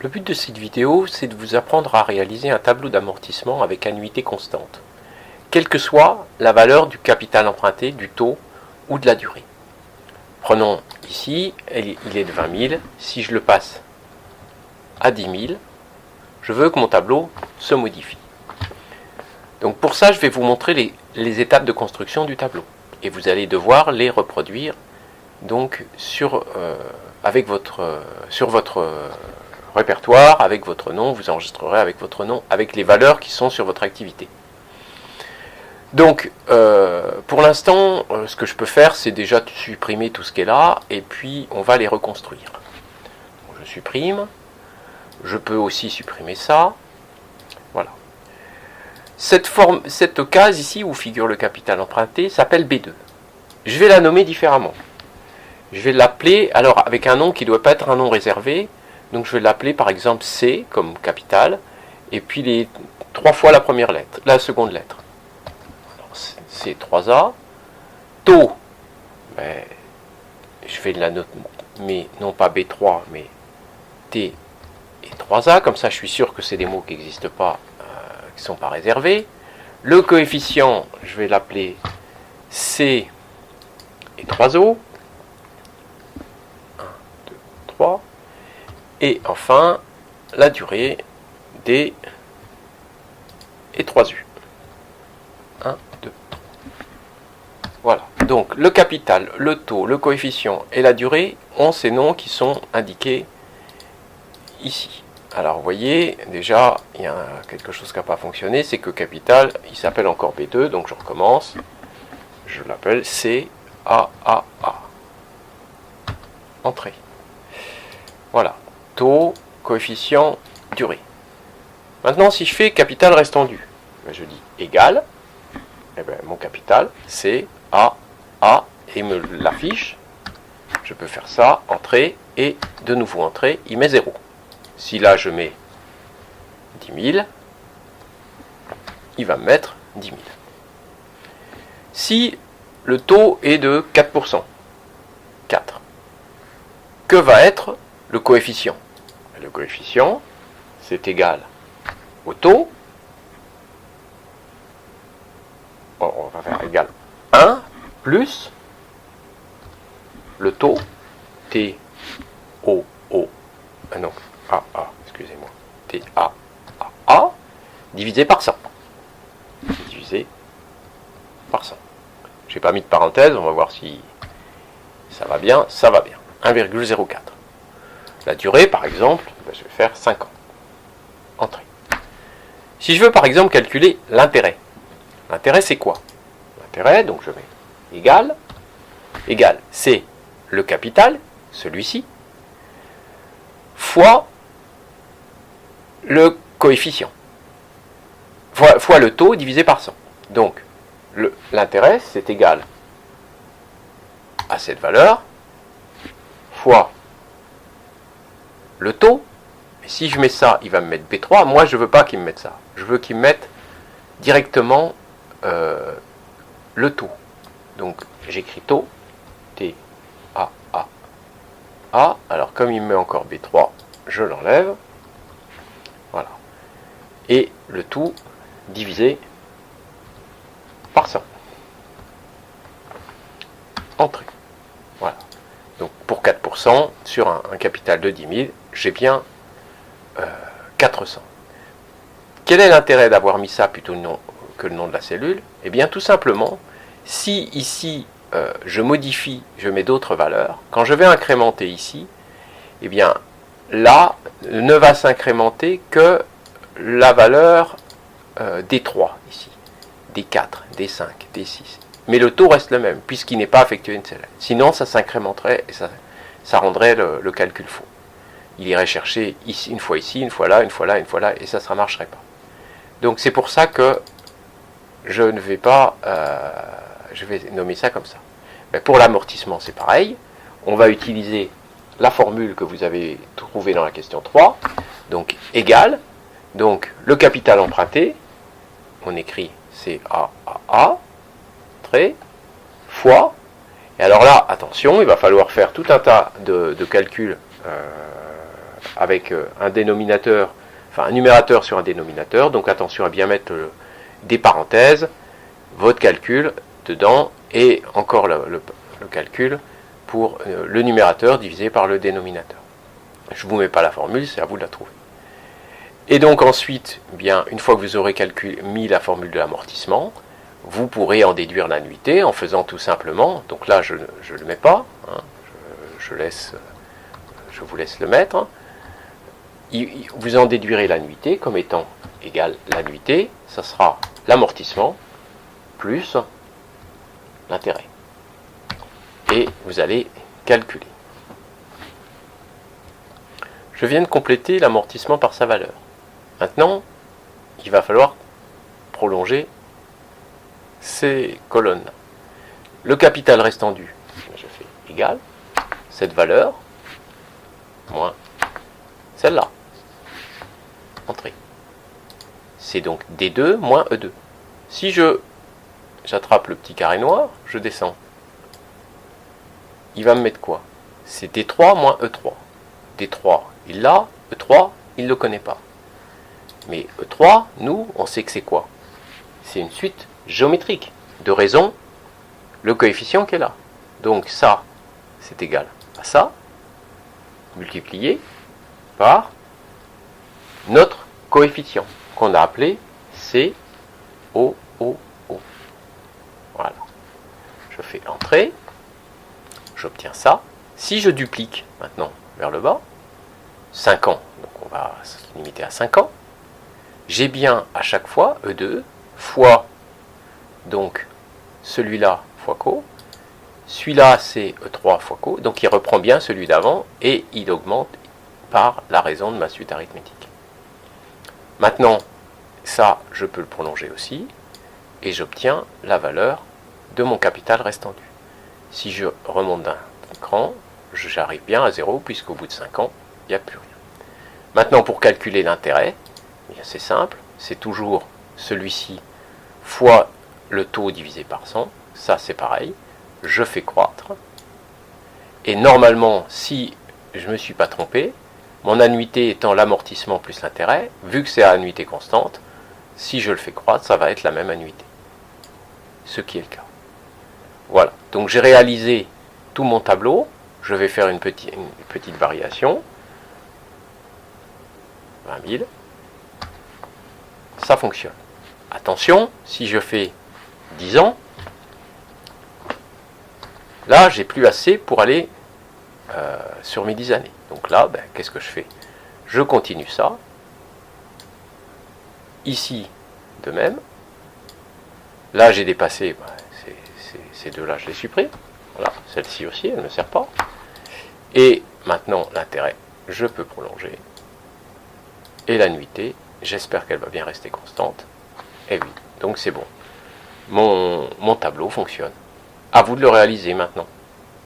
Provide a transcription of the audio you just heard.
Le but de cette vidéo, c'est de vous apprendre à réaliser un tableau d'amortissement avec annuité constante, quelle que soit la valeur du capital emprunté, du taux ou de la durée. Prenons ici, il est de 20 000. Si je le passe à 10 000, je veux que mon tableau se modifie. Donc pour ça, je vais vous montrer les étapes de construction du tableau. Et vous allez devoir les reproduire donc sur votre répertoire, avec votre nom. Vous enregistrerez avec votre nom, avec les valeurs qui sont sur votre activité. Donc, pour l'instant, ce que je peux faire, c'est déjà supprimer tout ce qui est là, et puis on va les reconstruire. Je supprime. Je peux aussi supprimer ça. Voilà. Cette case ici, où figure le capital emprunté, s'appelle B2. Je vais la nommer différemment. Je vais l'appeler, alors avec un nom qui ne doit pas être un nom réservé. Donc je vais l'appeler par exemple C, comme capital, et puis les 3 fois la première lettre, la seconde lettre. C'est 3A. Taux, ben, je vais la nommer non pas B3, mais T et 3A, comme ça je suis sûr que c'est des mots qui n'existent pas, qui ne sont pas réservés. Le coefficient, je vais l'appeler C et 3O. 1, 2, 3. Et enfin, la durée D et 3U. 1, 2, 3. Voilà. Donc, le capital, le taux, le coefficient et la durée ont ces noms qui sont indiqués ici. Alors, vous voyez, déjà, il y a quelque chose qui n'a pas fonctionné, c'est que capital, il s'appelle encore B2, donc je recommence. Je l'appelle CAAA. Entrée. Voilà. Taux, coefficient, durée. Maintenant, si je fais capital restant dû, je dis égal, et bien, mon capital, c'est A, et me l'affiche. Je peux faire ça, entrée, et de nouveau entrée, il met 0. Si là, je mets 10 000, il va me mettre 10 000. Si le taux est de 4%, 4, que va être le coefficient? Le coefficient, c'est égal au taux. Bon, on va faire égal 1 plus le taux T, O, O, non, A, excusez-moi, T, A, divisé par 100. Divisé par 100. Je n'ai pas mis de parenthèse, on va voir si ça va bien. Ça va bien. 1,04. La durée, par exemple, je vais faire 5 ans. Entrée. Si je veux, par exemple, calculer l'intérêt. L'intérêt, c'est quoi? L'intérêt, donc je mets égal, c'est le capital, celui-ci, fois le coefficient, fois le taux divisé par 100. Donc, l'intérêt, c'est égal à cette valeur, fois le taux. Et si je mets ça, il va me mettre B3. Moi, je ne veux pas qu'il me mette ça. Je veux qu'il me mette directement le taux. Donc, j'écris taux, T, A. Alors, comme il me met encore B3, je l'enlève. Voilà. Et le tout divisé par 100. Entrée. Voilà. Donc, pour 4%, sur un capital de 10 000, j'ai bien 400. Quel est l'intérêt d'avoir mis ça plutôt que le nom de la cellule? Eh bien, tout simplement, si ici, je modifie, je mets d'autres valeurs, quand je vais incrémenter ici, eh bien, là, ne va s'incrémenter que la valeur D3, ici, D4, D5, D6. Mais le taux reste le même, puisqu'il n'est pas affecté à une cellule. Sinon, ça s'incrémenterait et ça rendrait le calcul faux. Il irait chercher ici, une fois ici, une fois là, une fois là, une fois là, et ça ne marcherait pas. Donc c'est pour ça que je ne vais pas, je vais nommer ça comme ça. Mais pour l'amortissement, c'est pareil. On va utiliser la formule que vous avez trouvée dans la question 3. Donc égal, donc le capital emprunté, on écrit CAAA, fois, et alors là, attention, il va falloir faire tout un tas de calculs avec un dénominateur, enfin un numérateur sur un dénominateur, donc attention à bien mettre des parenthèses, votre calcul dedans, et encore le calcul pour le numérateur divisé par le dénominateur. Je ne vous mets pas la formule, c'est à vous de la trouver. Et donc ensuite, bien, une fois que vous aurez mis la formule de l'amortissement, vous pourrez en déduire l'annuité en faisant tout simplement, donc là je ne le mets pas, hein, je vous laisse le mettre, vous en déduirez l'annuité comme étant égale l'annuité, ça sera l'amortissement plus l'intérêt. Et vous allez calculer. Je viens de compléter l'amortissement par sa valeur. Maintenant, il va falloir prolonger ces colonnes. Le capital restant dû, je fais égal, cette valeur, moins celle-là. Entrée. C'est donc D2 moins E2. Si j'attrape le petit carré noir, je descends. Il va me mettre quoi? C'est D3 moins E3. D3, il l'a, E3, il ne le connaît pas. Mais E3, nous, on sait que c'est quoi? C'est une suite géométrique de raison, le coefficient qui est là. Donc ça, c'est égal à ça, multiplié par notre coefficient, qu'on a appelé COOO. Voilà. Je fais entrée, j'obtiens ça. Si je duplique maintenant vers le bas, 5 ans, donc on va se limiter à 5 ans, j'ai bien à chaque fois E2 fois donc celui-là fois co, celui-là c'est E3 fois co, donc il reprend bien celui d'avant et il augmente par la raison de ma suite arithmétique. Maintenant, ça je peux le prolonger aussi et j'obtiens la valeur de mon capital restant dû. Si je remonte d'un cran, j'arrive bien à 0 puisqu'au bout de 5 ans, il n'y a plus rien. Maintenant pour calculer l'intérêt, c'est simple, c'est toujours celui-ci fois le taux divisé par 100, ça c'est pareil, je fais croître, et normalement, si je ne me suis pas trompé, mon annuité étant l'amortissement plus l'intérêt, vu que c'est à annuité constante, si je le fais croître, ça va être la même annuité, ce qui est le cas. Voilà, donc j'ai réalisé tout mon tableau, je vais faire une petite variation, 20 000, ça fonctionne. Attention, si je fais 10 ans, là, j'ai plus assez pour aller sur mes 10 années. Donc là, qu'est-ce que je fais? Je continue ça. Ici, de même. Là, j'ai dépassé, ces deux-là, je les supprime. Voilà, celle-ci aussi, elle ne me sert pas. Et maintenant, l'intérêt, je peux prolonger. Et l'annuité, j'espère qu'elle va bien rester constante. Et oui, donc c'est bon. Mon tableau fonctionne. À vous de le réaliser maintenant.